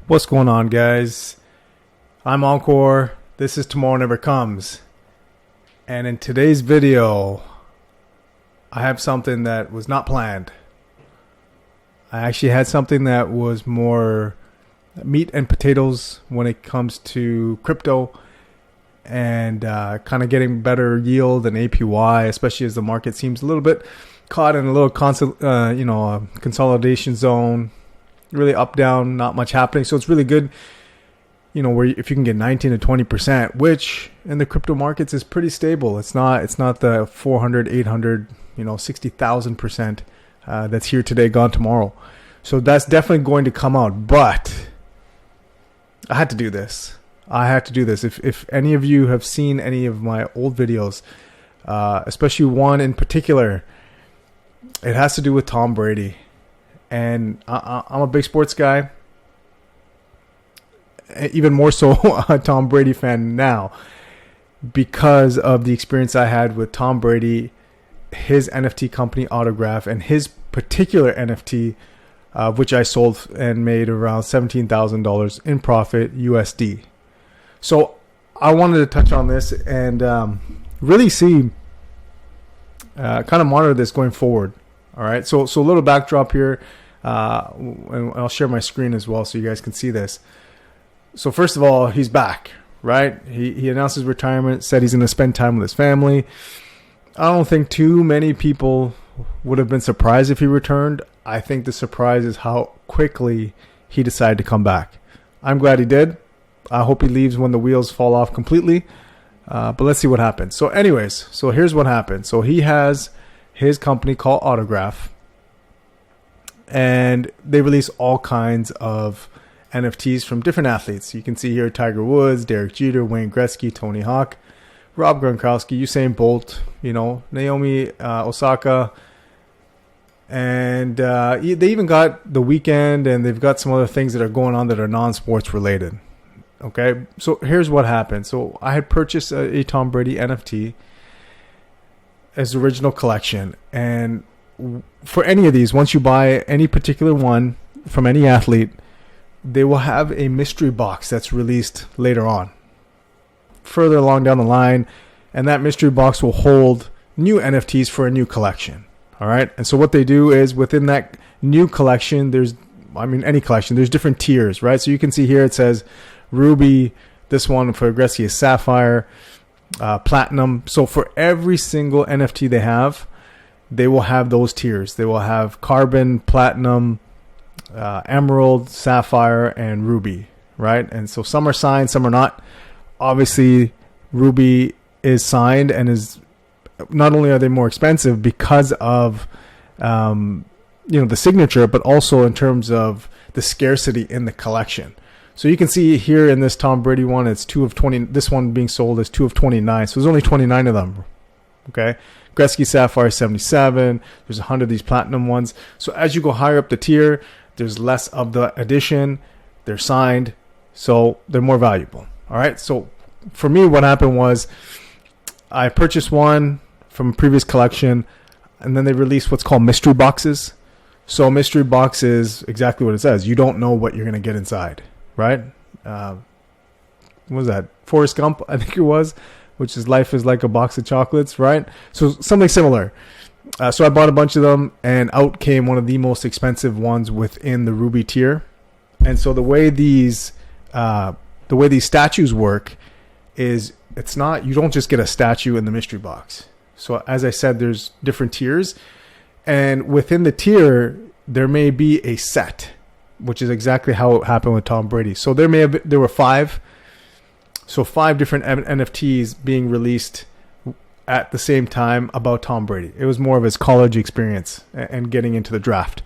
What's going on, guys? I'm Encore. This is Tomorrow Never Comes. And in today's video, I have something that was not planned. I actually had something that was more meat and potatoes when it comes to crypto and kind of getting better yield and APY, especially as the market seems a little bit caught in a little consolidation zone. Really up, down, not much happening. So it's really good, where if you can get 19 to 20%, which in the crypto markets is pretty stable. It's not the 400, 800, 60,000% that's here today, gone tomorrow. So that's definitely going to come out. But I had to do this. If any of you have seen any of my old videos, especially one in particular, it has to do with Tom Brady. And I'm a big sports guy, even more so a Tom Brady fan now, because of the experience I had with Tom Brady, his NFT company Autograph, and his particular NFT, which I sold and made around $17,000 in profit USD. So I wanted to touch on this and really see, kind of monitor this going forward. All right, so a little backdrop here. And I'll share my screen as well so you guys can see this. So first of all, he's back, right? He announced his retirement, said he's going to spend time with his family. I don't think too many people would have been surprised if he returned. I think the surprise is how quickly he decided to come back. I'm glad he did. I hope he leaves when the wheels fall off completely. But let's see what happens. So anyways, so here's what happened. So he has his company called Autograph. And they release all kinds of NFTs from different athletes. You can see here Tiger Woods, Derek Jeter, Wayne Gretzky, Tony Hawk, Rob Gronkowski, Usain Bolt, Naomi Osaka. And they even got The Weeknd, and they've got some other things that are going on that are non-sports related. Okay, so here's what happened. So I had purchased a Tom Brady NFT as original collection. And for any of these, once you buy any particular one from any athlete, they will have a mystery box that's released later on, further along down the line, and that mystery box will hold new NFTs for a new collection. All right, and so what they do is within that new collection, any collection, there's different tiers, right? So you can see here it says Ruby. This one for Gretzky is Sapphire, Platinum. So for every single NFT they have, they will have those tiers. They will have Carbon, Platinum, Emerald, Sapphire, and Ruby, right? And so some are signed, some are not. Obviously, Ruby is signed and is not only are they more expensive because of the signature, but also in terms of the scarcity in the collection. So you can see here in this Tom Brady one, it's 2 of 20. This one being sold is 2 of 29. So there's only 29 of them. Okay. Gretzky Sapphire 77. There's 100 of these platinum ones. So as you go higher up the tier, there's less of the edition. They're signed, so they're more valuable. All right. So for me, what happened was I purchased one from a previous collection, and then they released what's called mystery boxes. So mystery box is exactly what it says. You don't know what you're going to get inside, right? What was that? Forrest Gump, I think it was. Which is life is like a box of chocolates, right? So something similar. So I bought a bunch of them, and out came one of the most expensive ones within the Ruby tier. And so the way these statues work is you don't just get a statue in the mystery box. So as I said, there's different tiers, and within the tier there may be a set, which is exactly how it happened with Tom Brady. So there were 5. So 5 different NFTs being released at the same time about Tom Brady. It was more of his college experience and getting into the draft.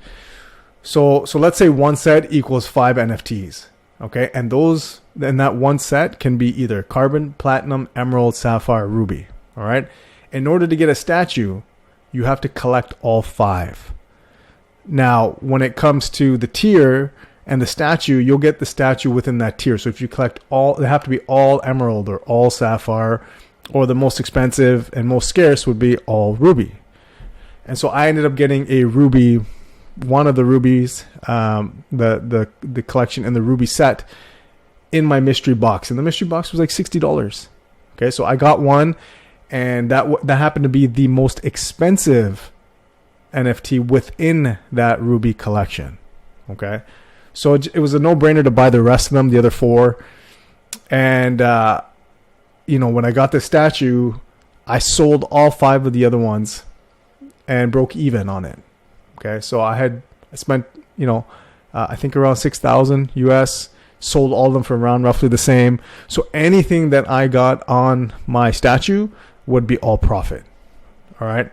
So let's say one set equals 5 NFTs. Okay. And that one set can be either Carbon, Platinum, Emerald, Sapphire, Ruby. All right. In order to get a statue, you have to collect all 5. Now, when it comes to the tier and the statue, you'll get the statue within that tier. So if you collect they have to be all Emerald or all Sapphire, or the most expensive and most scarce would be all Ruby. And so I ended up getting a Ruby one of the rubies, the collection and the ruby set in my mystery box, and the mystery box was like $60. Okay, so I got one, and that happened to be the most expensive NFT within that ruby collection. Okay, so it was a no-brainer to buy the rest of them, the other four. And when I got the statue, I sold all 5 of the other ones and broke even on it. Okay, so I spent I think around $6,000 US, sold all of them for around roughly the same. So anything that I got on my statue would be all profit. All right.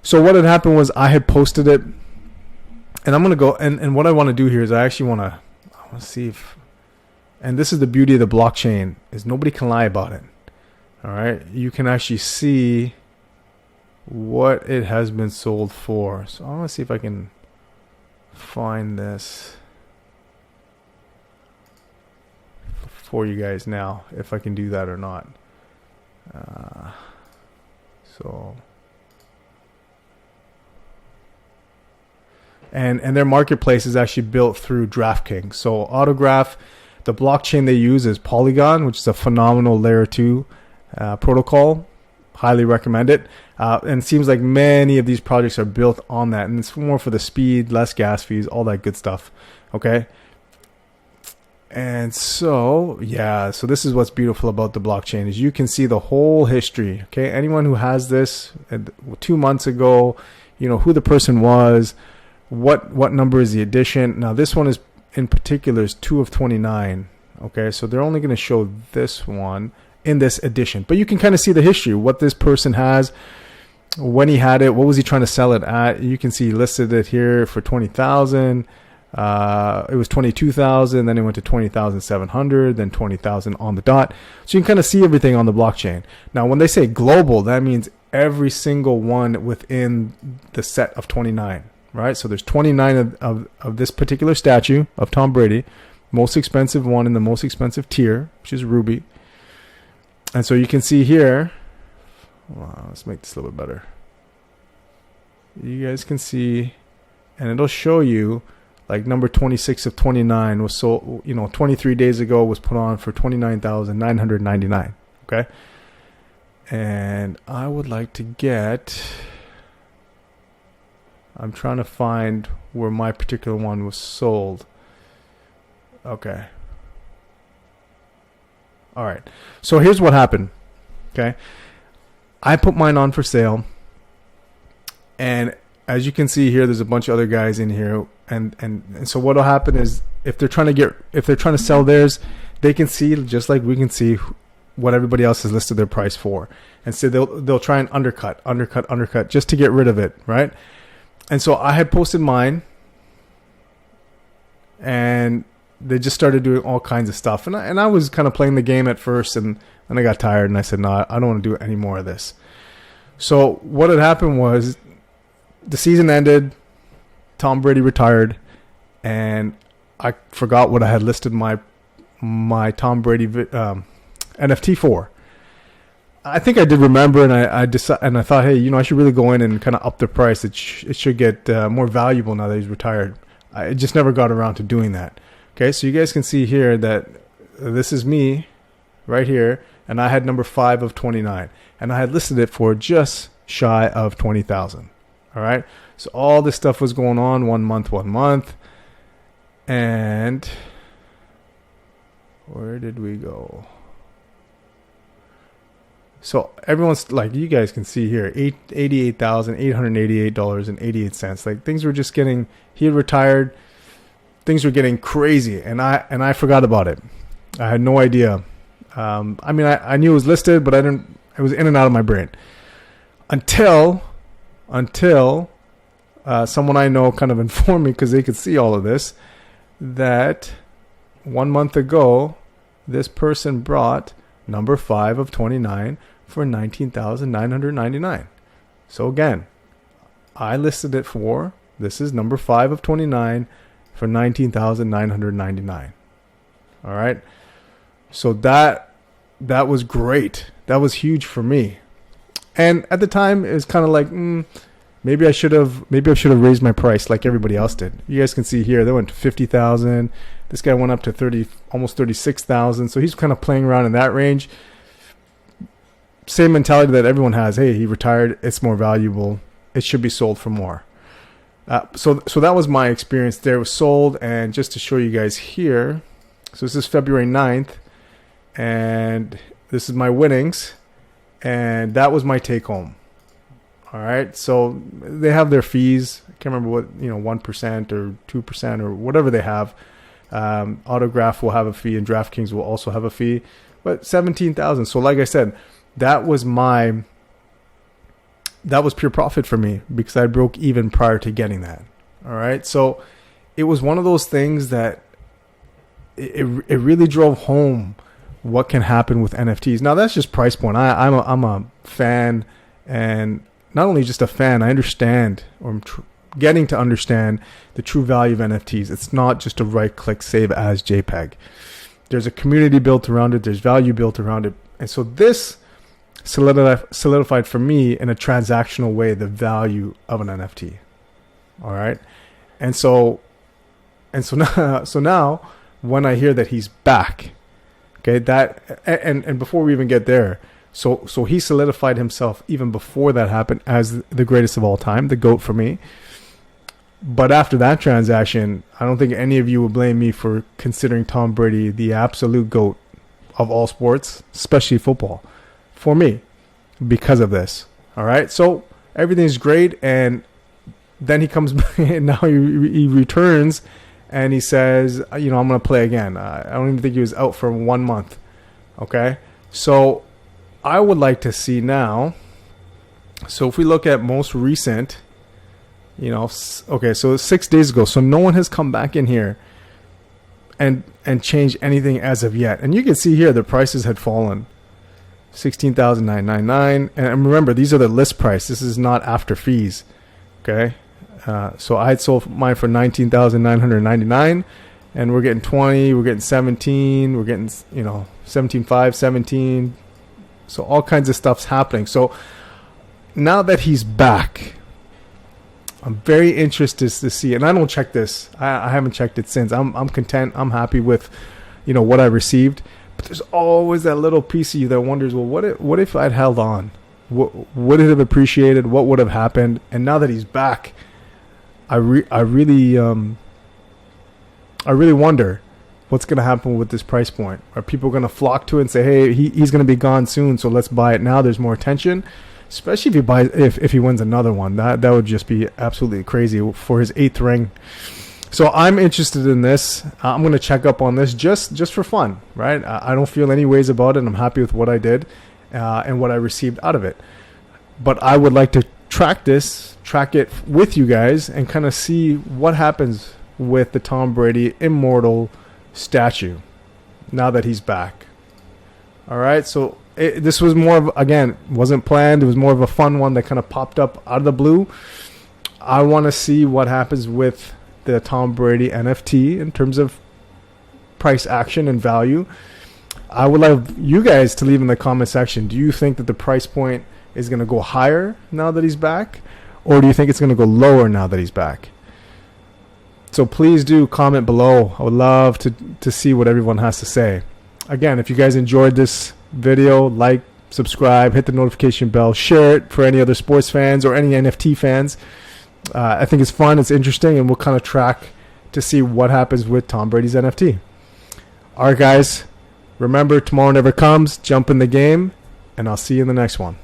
So what had happened was I had posted it, and I'm going to go, and what I want to do here is I want to see if, and this is the beauty of the blockchain, is nobody can lie about it. All right. You can actually see what it has been sold for. So I want to see if I can find this for you guys now, if I can do that or not. And their marketplace is actually built through DraftKings. So Autograph, the blockchain they use is Polygon, which is a phenomenal layer 2 protocol. Highly recommend it. And it seems like many of these projects are built on that, and it's more for the speed, less gas fees, all that good stuff. Okay. And so this is what's beautiful about the blockchain, is you can see the whole history. Okay, anyone who has this 2 months ago, who the person was, what number is the edition. Now this one is in particular is 2 of 29. Okay, so they're only going to show this one in this edition, but you can kind of see the history, what this person has, when he had it, what was he trying to sell it at. You can see he listed it here for 20,000. It was 22,000, then it went to 20,700, then 20,000 on the dot. So you can kind of see everything on the blockchain. Now, when they say global, that means every single one within the set of 29, right? So there's 29 of this particular statue of Tom Brady, most expensive one in the most expensive tier, which is ruby. And so you can see here, wow, let's make this a little bit better. You guys can see, and it'll show you, like number 26 of 29 was sold, 23 days ago, was put on for 29,999. Okay. And I would like to I'm trying to find where my particular one was sold. Okay. All right. So here's what happened. Okay. I put mine on for sale, and as you can see here, there's a bunch of other guys in here, and so what'll happen is if they're trying to sell theirs, they can see, just like we can see, what everybody else has listed their price for, and so they'll try and undercut just to get rid of it, right? And so I had posted mine, and they just started doing all kinds of stuff, and I was kind of playing the game at first, and then I got tired, and I said, no, I don't want to do any more of this. So what had happened was, the season ended, Tom Brady retired, and I forgot what I had listed my Tom Brady NFT for. I think I did remember, and I thought, hey, I should really go in and kind of up the price. It should get more valuable now that he's retired. I just never got around to doing that. Okay, so you guys can see here that this is me right here, and I had number 5 of 29, and I had listed it for just shy of 20,000. All right, so all this stuff was going on 1 month, and where did we go? So everyone's like, you guys can see here, $88,888.88. Like, things were just getting. He had retired. Things were getting crazy, and I forgot about it. I had no idea. I knew it was listed, but I didn't. It was in and out of my brain until someone I know kind of informed me, because they could see all of this, that 1 month ago, this person brought number 5 of 29 for 19,999. So again, I listed it for, this is number 5 of 29 for 19,999. All right. So that was great. That was huge for me. And at the time, it was kind of like, Maybe I should have raised my price like everybody else did. You guys can see here they went to 50,000. This guy went up to 30, almost 36,000. So he's kind of playing around in that range. Same mentality that everyone has. Hey, he retired. It's more valuable. It should be sold for more. So that was my experience there. It was sold, and just to show you guys here, so this is February 9th, and this is my winnings, and that was my take home. All right, so they have their fees. I can't remember what, 1% or 2% or whatever they have. Autograph will have a fee, and DraftKings will also have a fee, but 17,000. So like I said, that was pure profit for me because I broke even prior to getting that. All right. So it was one of those things that it really drove home what can happen with NFTs. Now that's just price point. I'm a fan, and not only just a fan, I understand, or I'm getting to understand the true value of NFTs. It's not just a right click save as JPEG. There's a community built around it. There's value built around it. And so this solidified for me in a transactional way the value of an NFT. All right, and so now when I hear that he's back, okay, that and before we even get there, so he solidified himself even before that happened as the greatest of all time, the GOAT for me. But after that transaction, I don't think any of you would blame me for considering Tom Brady the absolute GOAT of all sports, especially football, for me, because of this. All right, so everything's great, and then he comes back, and now he returns, and he says, I'm going to play again. I don't even think he was out for 1 month. Okay, so I would like to see now. So if we look at most recent, okay, so 6 days ago. So no one has come back in here and changed anything as of yet. And you can see here the prices had fallen. 16,999, and remember, these are the list price. This is not after fees. Okay, so I had sold mine for 19,999, and we're getting 20, we're getting 17, we're getting 17.5, 17. So all kinds of stuff's happening. So now that he's back, I'm very interested to see, and I don't check this. I haven't checked it since. I'm content. I'm happy with what I received. But there's always that little piece of you that wonders, well, what if I'd held on? What would it have appreciated? What would have happened? And now that he's back, I really wonder what's going to happen with this price point. Are people going to flock to it and say, hey, he's going to be gone soon, so let's buy it now? There's more attention, especially if he wins another one. That would just be absolutely crazy for his 8th ring. So I'm interested in this. I'm going to check up on this just for fun, right? I don't feel any ways about it. I'm happy with what I did and what I received out of it. But I would like to track it with you guys, and kind of see what happens with the Tom Brady immortal statue now that he's back. All right, so this was more of, again, wasn't planned. It was more of a fun one that kind of popped up out of the blue. I want to see what happens with the Tom Brady NFT in terms of price action and value. I would love you guys to leave in the comment section. Do you think that the price point is going to go higher now that he's back, or do you think it's going to go lower now that he's back? So please do comment below. I would love to see what everyone has to say. Again, if you guys enjoyed this video, like, subscribe, hit the notification bell, share it for any other sports fans or any NFT fans. I think it's fun, it's interesting, and we'll kind of track to see what happens with Tom Brady's NFT. All right, guys, remember, tomorrow never comes. Jump in the game, and I'll see you in the next one.